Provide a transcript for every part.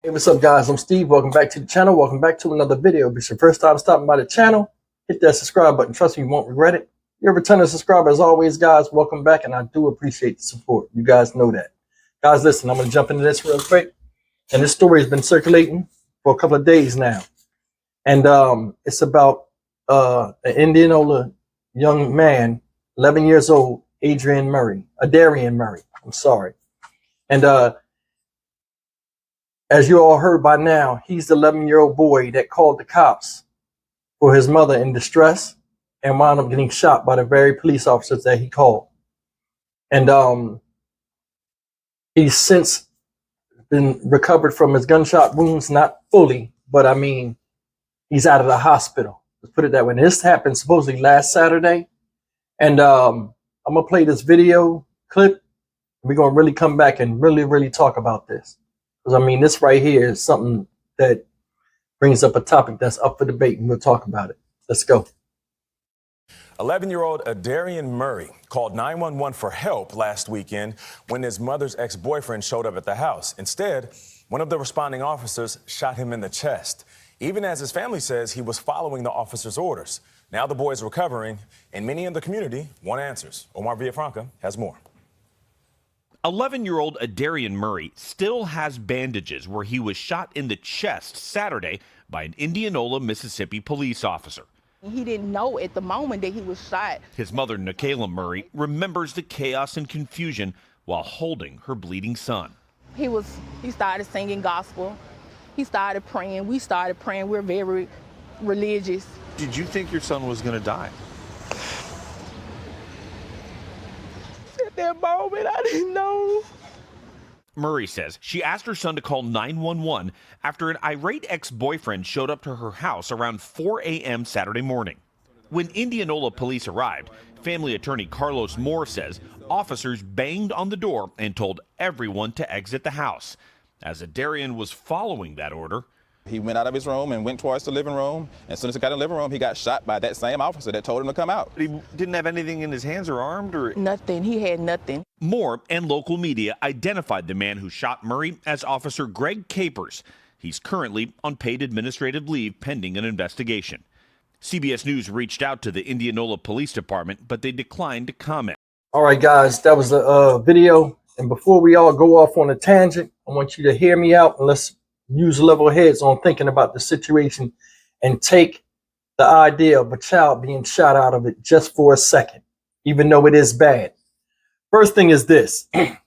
Hey, what's up, guys? I'm Steve. Welcome back to the channel. Welcome back to another video. If it's your first time stopping by the channel, hit that subscribe button. Trust me, you won't regret it. You're a returning subscriber. As always, guys, welcome back, and I do appreciate the support. You guys know that. Guys, listen, I'm going to jump into this real quick. And this story has been circulating for a couple of days now. And it's about an Indianola young man, 11 years old, Adarian Murry. I'm sorry. And as you all heard by now, he's the 11-year-old boy that called the cops for his mother in distress and wound up getting shot by the very police officers that he called. And he's since been recovered from his gunshot wounds, not fully, but I mean, he's out of the hospital. Let's put it that way. And this happened supposedly last Saturday. And I'm going to play this video clip. We're going to really come back and really talk about this. Because, I mean, this right here is something that brings up a topic that's up for debate, and we'll talk about it. Let's go. 11-year-old Adarian Murry called 911 for help last weekend when his mother's ex-boyfriend showed up at the house. Instead, one of the responding officers shot him in the chest, even as his family says he was following the officer's orders. Now the boy is recovering, and many in the community want answers. Omar Villafranca has more. 11-year-old Adarian Murry still has bandages where he was shot in the chest Saturday by an Indianola, Mississippi police officer. He didn't know at the moment that he was shot. His mother, Nikayla Murry, remembers the chaos and confusion while holding her bleeding son. He started singing gospel. He started praying. We started praying. We're very religious. Did you think your son was going to die? At that moment, I didn't know. Murray says she asked her son to call 911 after an irate ex-boyfriend showed up to her house around 4 a.m. Saturday morning. When Indianola police arrived, family attorney Carlos Moore says officers banged on the door and told everyone to exit the house. As Adarian was following that order, he went out of his room and went towards the living room. As soon as he got in the living room, he got shot by that same officer that told him to come out. He didn't have anything in his hands or armed or? Nothing. He had nothing. Moore and local media identified the man who shot Murray as Officer Greg Capers. He's currently on paid administrative leave pending an investigation. CBS News reached out to the Indianola Police Department, but they declined to comment. All right, guys, that was the video. And before we all go off on a tangent, I want you to hear me out and let's use level heads on thinking about the situation and take the idea of a child being shot out of it just for a second, even though it is bad. First thing is this. If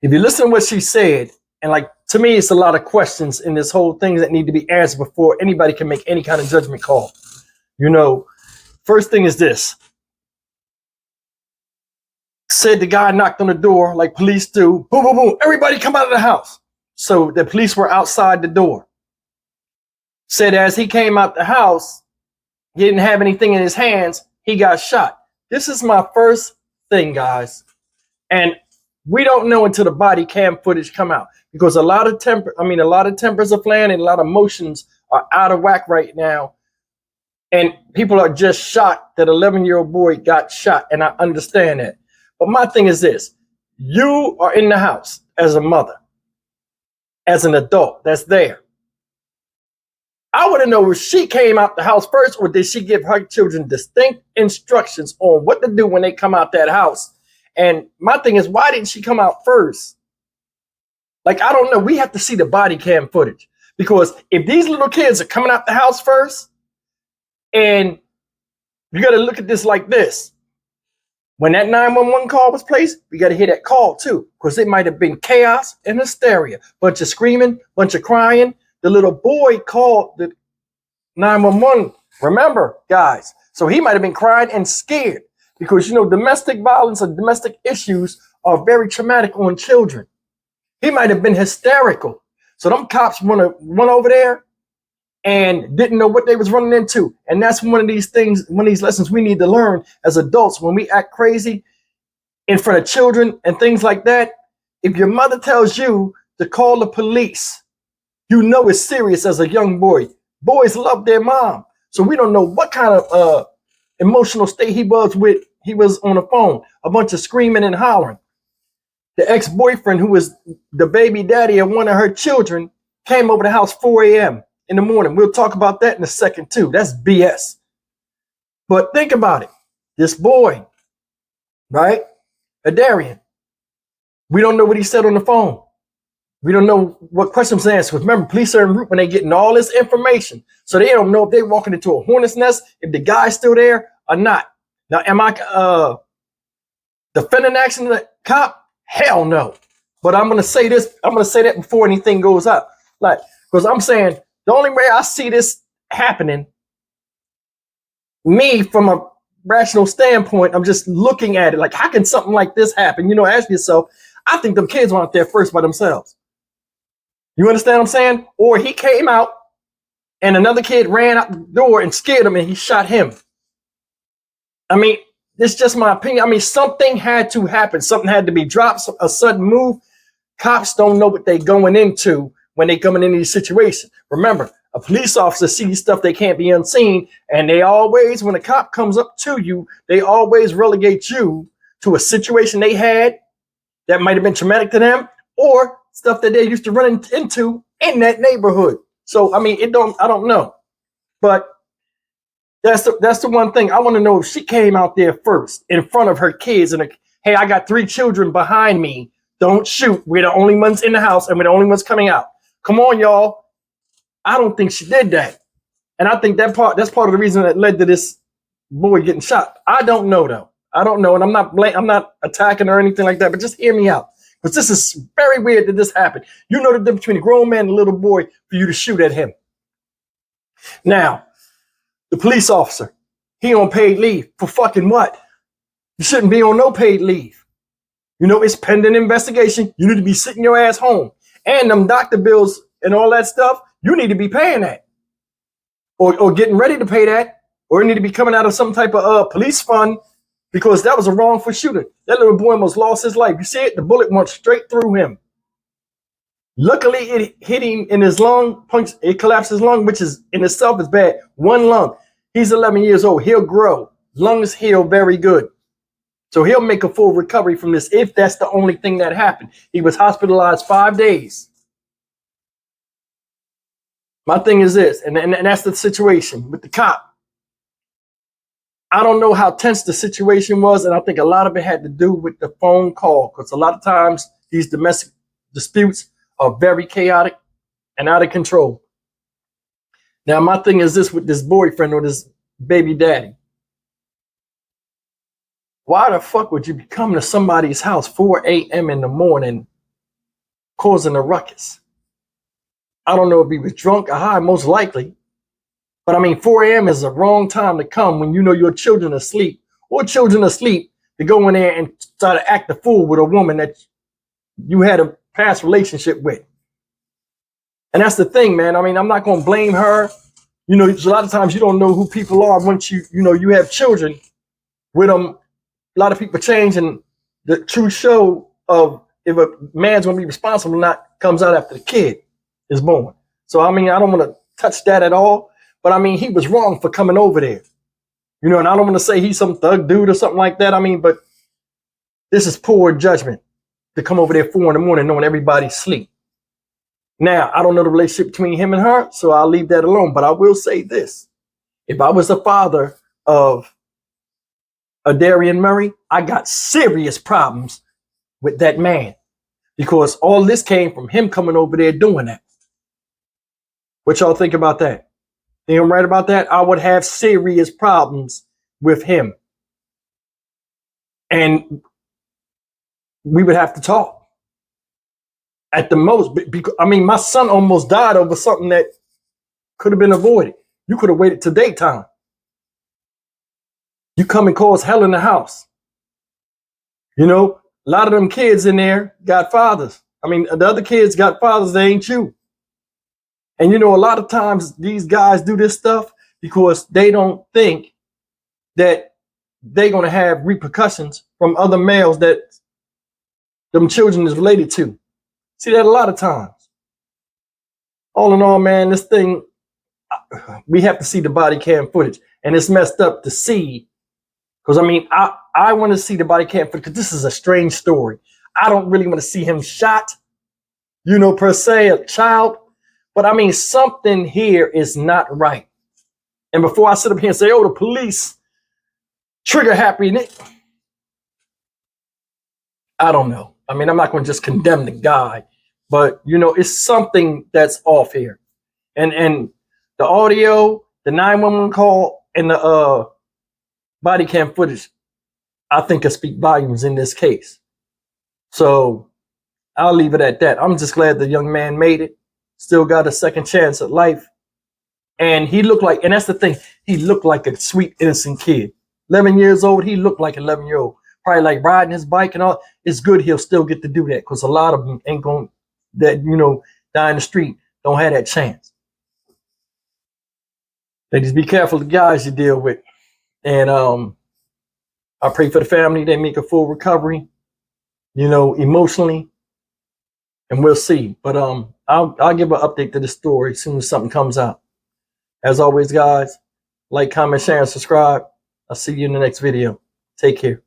you listen to what she said, and like to me, it's a lot of questions in this whole thing that need to be answered before anybody can make any kind of judgment call. You know, first thing is this. Said the guy knocked on the door like police do. Boom, boom, boom. Everybody come out of the house. So the police were outside the door. Said as he came out the house, he didn't have anything in his hands. He got shot. This is my first thing, guys. And we don't know until the body cam footage come out, because a lot of tempers are flaring and a lot of emotions are out of whack right now. And people are just shocked that an 11-year-old boy got shot. And I understand that. But my thing is this. You are in the house as a mother, as an adult that's there. I want to know if she came out the house first, or did she give her children distinct instructions on what to do when they come out that house? And my thing is, why didn't she come out first? Like, I don't know. We have to see the body cam footage, because if these little kids are coming out the house first, and you got to look at this like this. When that 911 call was placed, we got to hear that call too, because it might have been chaos and hysteria. Bunch of screaming, bunch of crying. The little boy called the 911. Remember, guys. So he might have been crying and scared, because, you know, domestic violence and domestic issues are very traumatic on children. He might have been hysterical. So them cops went over there and didn't know what they was running into. And that's one of these things, one of these lessons we need to learn as adults when we act crazy in front of children and things like that. If your mother tells you to call the police, you know it's serious as a young boy. Boys love their mom. So we don't know what kind of emotional state he was with. He was on the phone, a bunch of screaming and hollering. The ex-boyfriend, who was the baby daddy of one of her children, came over the house 4 a.m. in the morning. We'll talk about that in a second too. That's BS. But think about it. This boy, right? Adarian. We don't know what he said on the phone. We don't know what questions answered. Remember, police are en route when they're getting all this information. So they don't know if they're walking into a hornet's nest, if the guy's still there or not. Now, am I defending action of the cop? Hell no. But I'm going to say this. I'm going to say that before anything goes up. Like, because I'm saying the only way I see this happening, me from a rational standpoint, I'm just looking at it like, how can something like this happen? You know, ask yourself, I think them kids were out there first by themselves. You understand what I'm saying? Or he came out and another kid ran out the door and scared him and he shot him. I mean, it's just my opinion. I mean, something had to happen. Something had to be dropped, a sudden move. Cops don't know what they're going into when they're coming into these situations. Remember, a police officer sees stuff they can't be unseen. And they always, when a cop comes up to you, they always relegate you to a situation they had that might have been traumatic to them or stuff that they used to run into in that neighborhood. So, I mean, I don't know. But that's the one thing. I want to know if she came out there first in front of her kids and, hey, I got 3 children behind me. Don't shoot. We're the only ones in the house and we're the only ones coming out. Come on, y'all. I don't think she did that. And I think that's part of the reason that led to this boy getting shot. I don't know, though. I don't know. And I'm not attacking her or anything like that, but just hear me out. Because this is very weird that this happened. You know the difference between a grown man and a little boy for you to shoot at him. Now, the police officer, he on paid leave for fucking what? You shouldn't be on no paid leave. You know, it's pending investigation. You need to be sitting your ass home. And them doctor bills and all that stuff, you need to be paying that. Or getting ready to pay that. Or you need to be coming out of some type of police fund because that was a wrongful shooting. That little boy almost lost his life. You see it? The bullet went straight through him. Luckily, it hit him in his lung, it collapsed his lung, which is in itself is bad. One lung. He's 11 years old. He'll grow. Lungs heal very good. So he'll make a full recovery from this if that's the only thing that happened. He was hospitalized 5 days. My thing is this, and that's the situation with the cop. I don't know how tense the situation was, and I think a lot of it had to do with the phone call, because a lot of times these domestic disputes are very chaotic and out of control. Now, my thing is this with this boyfriend or this baby daddy. Why the fuck would you be coming to somebody's house 4 a.m. in the morning causing a ruckus? I don't know if he was drunk or high, most likely. But I mean, 4 a.m. is the wrong time to come when you know your children are asleep or children asleep to go in there and try to act a fool with a woman that you had a past relationship with. And that's the thing, man. I mean, I'm not going to blame her. You know, a lot of times you don't know who people are once you have children with them. A lot of people change, and the true show of if a man's going to be responsible or not comes out after the kid is born. So, I mean, I don't want to touch that at all. But, I mean, he was wrong for coming over there. You know, and I don't want to say he's some thug dude or something like that. I mean, but this is poor judgment to come over there 4 in the morning knowing everybody's asleep. Now, I don't know the relationship between him and her, so I'll leave that alone. But I will say this. If I was the father of Adarian Murry, I got serious problems with that man because all this came from him coming over there doing that. What y'all think about that? Think I'm right about that? I would have serious problems with him. And we would have to talk. At the most, because, I mean, my son almost died over something that could have been avoided. You could have waited till daytime. You come and cause hell in the house. You know, a lot of them kids in there got fathers. I mean, the other kids got fathers, they ain't you. And, you know, a lot of times these guys do this stuff because they don't think that they're going to have repercussions from other males that them children is related to. See that a lot of times. All in all, man, this thing, we have to see the body cam footage. And it's messed up to see. Because, I mean, I want to see the body cam footage because this is a strange story. I don't really want to see him shot, you know, per se, a child. But I mean, something here is not right. And before I sit up here and say, oh, the police trigger happy, I don't know. I mean, I'm not going to just condemn the guy, but you know, it's something that's off here. And the audio, the 911 call, and the body cam footage, I think can speak volumes in this case. So I'll leave it at that. I'm just glad the young man made it. Still got a second chance at life. And he looked like, and that's the thing, he looked like a sweet, innocent kid. 11 years old, he looked like an 11-year-old. Probably like riding his bike and all. It's good he'll still get to do that because a lot of them ain't going that, you know, die in the street, don't have that chance. Ladies, be careful the guys you deal with. And I pray for the family. They make a full recovery, you know, emotionally. And we'll see. But I'll give an update to the story as soon as something comes out. As always, guys, like, comment, share, and subscribe. I'll see you in the next video. Take care.